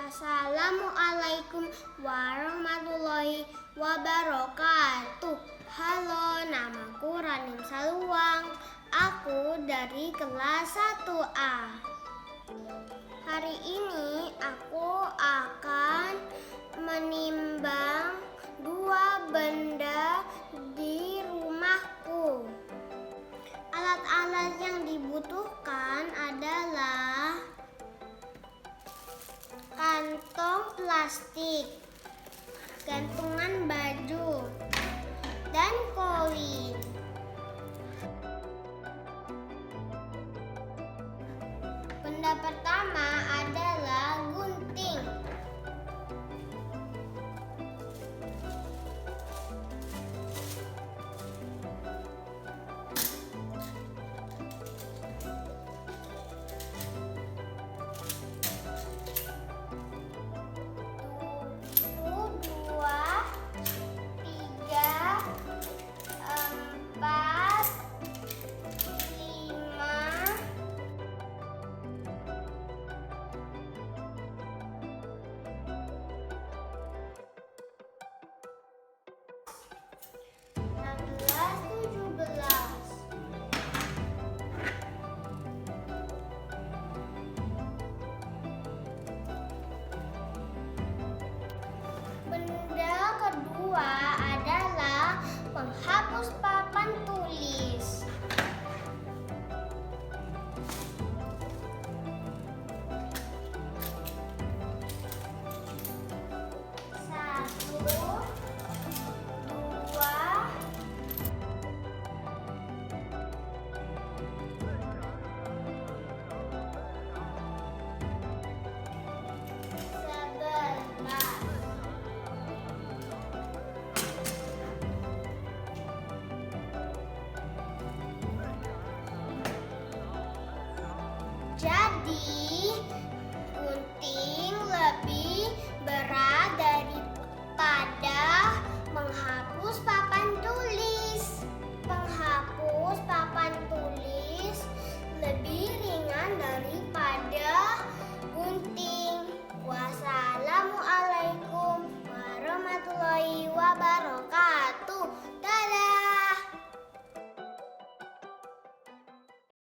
Assalamualaikum warahmatullahi wabarakatuh. Halo, namaku Ranim Saluang. Aku dari kelas 1A. Hari ini aku akan menimbang dua benda di rumahku. Alat-alat yang dibutuhkan adalah kantong plastik, gantungan baju, dan koin. Benda pertama adalah gunting. Benda kedua adalah penghapus papan tulis. Satu, dua, sebelas. Jadi